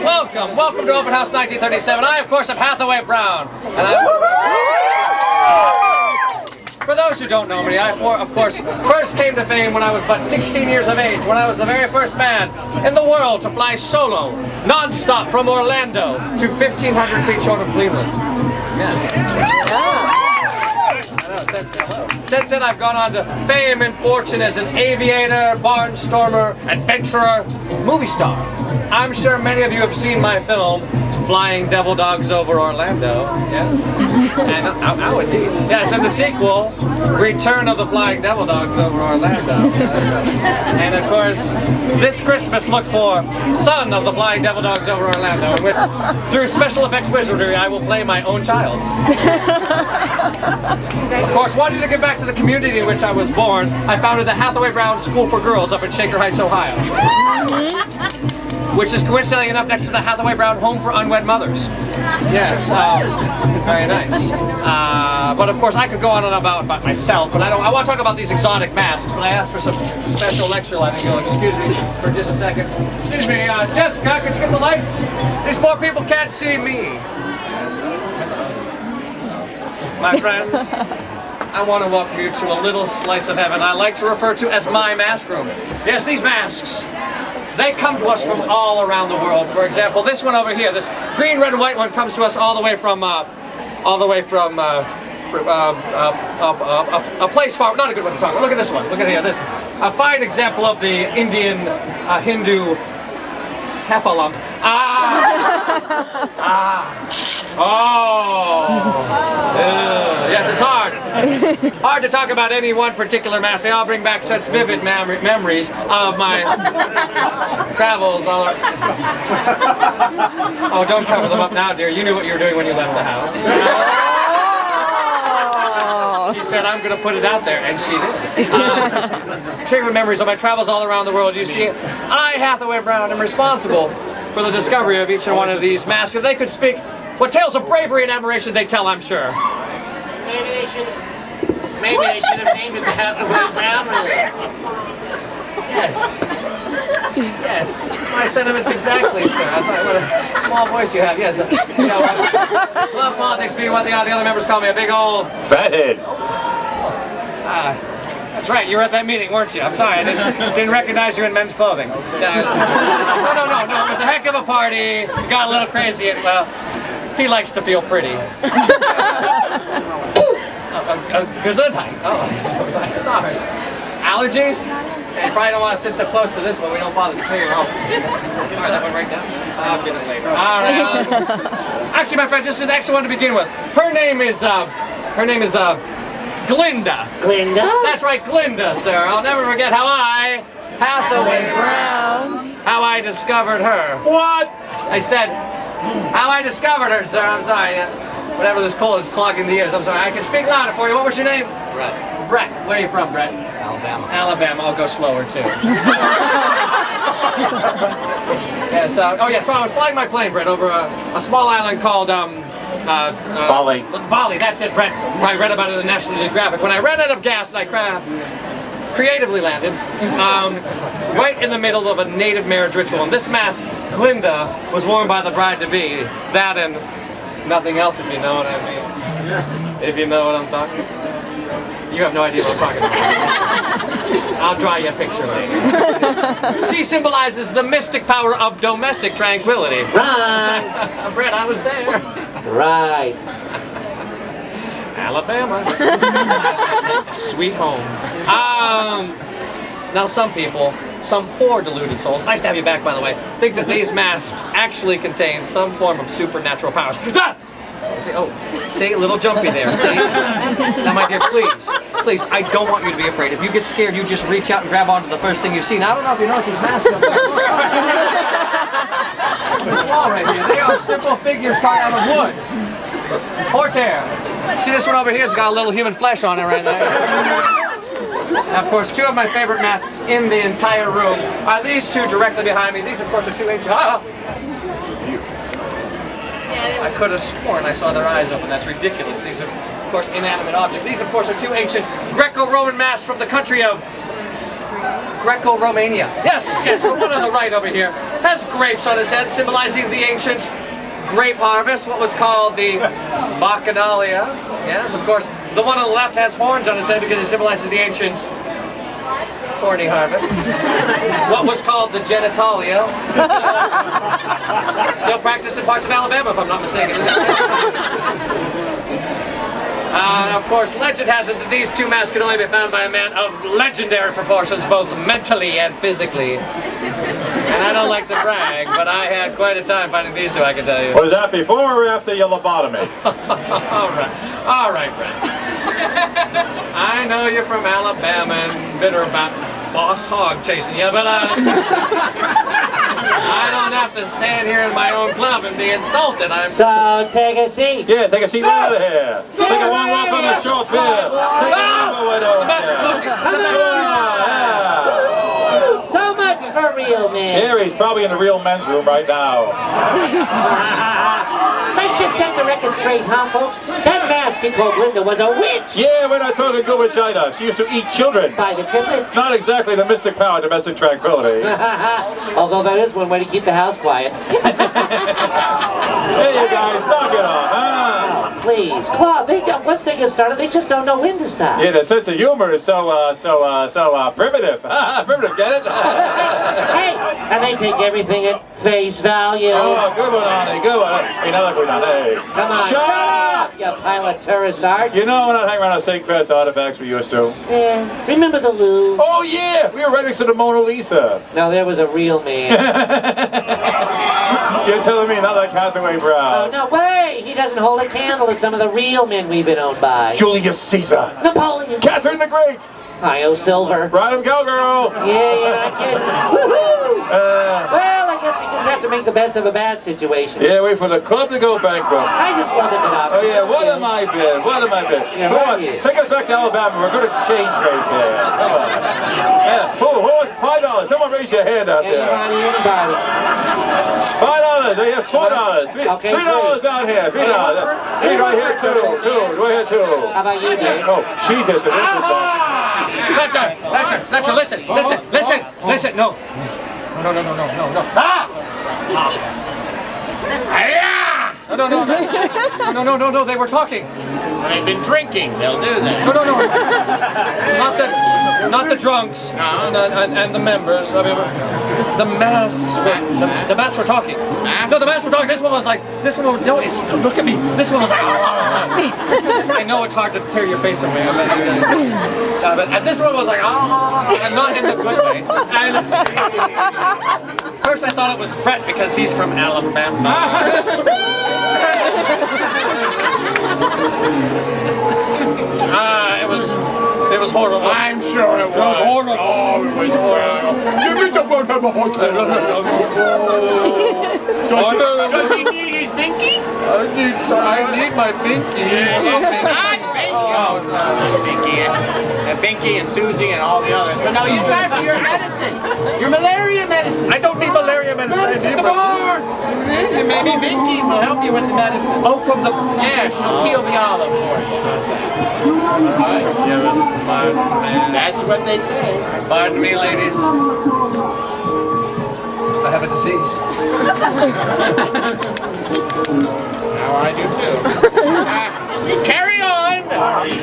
Welcome to Open House 1937. I, of course, am Hathaway Brown. And for those who don't know me, I, of course, first came to fame when I was but 16 years of age, when I was the very first man in the world to fly solo, non-stop from Orlando to 1,500 feet short of Cleveland. Yes. Since then, I've gone on to fame and fortune as an aviator, barnstormer, adventurer, movie star. I'm sure many of you have seen my film, Flying Devil Dogs Over Orlando. Yes. And, indeed. Yes, and the sequel, Return of the Flying Devil Dogs Over Orlando. And of course, this Christmas, look for Son of the Flying Devil Dogs Over Orlando, in which, through special effects wizardry, I will play my own child. Of course, wanting to give back to the community in which I was born, I founded the Hathaway Brown School for Girls up in Shaker Heights, Ohio. Which is coincidentally enough next to the Hathaway Brown Home for Unwed Mothers. Yes, very nice. But of course, I could go on and about myself, but I want to talk about these exotic masks. But I asked for some special lecture lighting. You'll excuse me for just a second. Excuse me, Jessica, could you get the lights? These poor people can't see me. My friends, I want to welcome you to a little slice of heaven I like to refer to as my mask room. Yes, these masks. They come to us from all around the world. For example, this one over here, this green, red, and white one, comes to us all the way from a place far. Not a good one to talk about. Look at this one. Look at here. This a fine example of the Indian Hindu heffalump. Yes, it's hard. Hard to talk about any one particular mask. They all bring back such vivid memories of my travels. Oh, don't cover them up now, dear. You knew what you were doing when you left the house. She said, I'm going to put it out there, and she did. Favorite memories of my travels all around the world. You see, I, Hathaway Brown, am responsible for the discovery of each and one of these masks. If they could speak, what tales of bravery and admiration they tell, I'm sure. Maybe they should have named it the Hathaway Brown Room. Yes. Yes. My sentiments exactly, sir. That's what a small voice you have. Yes. Club politics being what the other members call me, a big old fathead. That's right. You were at that meeting, weren't you? I'm sorry. I didn't recognize you in men's clothing. No. It was a heck of a party. Got a little crazy. And, well, he likes to feel pretty. Gesundheit. Oh, my stars. Allergies? You probably don't want to sit so close to this one. We don't bother to clear your home. Sorry, that went right down. I'll get it later. All right. Actually, my friends, this is an excellent one to begin with. Her name is Glinda. Glinda? That's right, Glinda, sir. I'll never forget how I, Hathaway Brown, how I discovered her. What? I said, how I discovered her, sir. I'm sorry. Whatever this cold is clogging the ears. I'm sorry. I can speak louder for you. What was your name? Brett. Brett. Where are you from, Brett? Alabama. Alabama. I'll go slower, too. Yes. So I was flying my plane, Brett, over a small island called, Bali. Bali, that's it, Brett. I read about it in the National Geographic. When I ran out of gas, and I creatively landed right in the middle of a native marriage ritual. And this mask, Glinda, was worn by the bride-to-be. That and nothing else, if you know what I mean. If you know what I'm talking about. You have no idea what I'm talking about. I'll draw you a picture later. She symbolizes the mystic power of domestic tranquility. Right. Brett, I was there. Right. Alabama. Sweet home. Now some people, some poor deluded souls, nice to have you back by the way, think that these masks actually contain some form of supernatural powers. See, a little jumpy there, see? Now my dear, please, I don't want you to be afraid. If you get scared, you just reach out and grab onto the first thing you see. Now I don't know if you notice these masks up there. This wall right here, they are simple figures carved out of wood. Horsehair. See this one over here has got a little human flesh on it right now. Now, of course, two of my favorite masks in the entire room are these two directly behind me. These, of course, are two ancient... I could have sworn I saw their eyes open. That's ridiculous. These are, of course, inanimate objects. These, of course, are two ancient Greco-Roman masks from the country of Greco-Romania. Yes, the one on the right over here has grapes on his head, symbolizing the ancient grape harvest, what was called the Bacchanalia. Yes, of course, the one on the left has horns on his head because it symbolizes the ancient horny harvest. What was called the genitalia. Still practiced in parts of Alabama, if I'm not mistaken. Of course, legend has it that these two masks can only be found by a man of legendary proportions, both mentally and physically. And I don't like to brag, but I had quite a time finding these two, I can tell you. Was that before or after your lobotomy? All right, Brent. I know you're from Alabama and bitter about Boss Hog chasing you, but I don't have to stand here in my own club and be insulted. So take a seat. Yeah, take a seat right out of here. Take a long walk on the short field. Take a long way down there. So much for real men. Here, he's probably in the real men's room right now. Let's just set the record straight, huh, folks? That mask you called Linda was a witch. Yeah, we're not talking good vagina. She used to eat children. By the triplets. Not exactly the mystic power of domestic tranquility. Although that is one way to keep the house quiet. Hey, you guys, knock it off, huh? Oh, please. Claude, once they get started, they just don't know when to stop. Yeah, the sense of humor is so primitive. Primitive, get it? Hey, and they take everything at face value. Oh, good one, Arnie, good one. Hey, now look, we're not. Hey. Come on, Shut up! you pile of tourist art. You know, we're not hanging around the St. Clair artifacts we used to. Yeah, remember the Louvre? Oh, yeah, we were right next to the Mona Lisa. No, there was a real man. You're telling me not like Hathaway Oh, Brown. no way! He doesn't hold a candle to some of the real men we've been owned by. Julius Caesar. Napoleon. Catherine the Great. Io Silver. Ride 'em, cowgirl. Yeah, you're not kidding. Woohoo! Uh, Well, I guess we just have to make the best of a bad situation. yeah, wait for the club to go bankrupt. I just love it that Oh yeah, what am I been? What am I been? Yeah, Come right on, here. take us back to Alabama. We're a good exchange rate there. Come on. Yeah. Who wants $5? Someone raise your hand out there. Anybody. $5. Right here, $4. Okay, $3 down here. $3. Three right here too. Two. Right here too. How about you, Dave? Oh, she's at the business. Fletcher, listen, no. Ah! No, they were talking. They've been drinking. They'll do that. No. Not the drunks and the members. I mean, the masks were talking. No, the masks were talking. This one was like, look at me. This one was like, I know it's hard to tear your face away. And this one was like, and not in the good way. And first I thought it was Brett because he's from Alabama. It was horrible. I'm sure it was. It was horrible. Oh, it was horrible. Give me the one of a hotel. Does he need his binky? I need my binky. Binky and Susie and all the others. But no, you try for your medicine. Your malaria medicine. I don't need malaria medicine. Come on. And maybe Binky will help you with the medicine. Oh, from the... Yeah, she'll peel the olive for you. You're a smart man. That's what they say. Pardon me, ladies. I have a disease. Now I do too. Carry on. Party.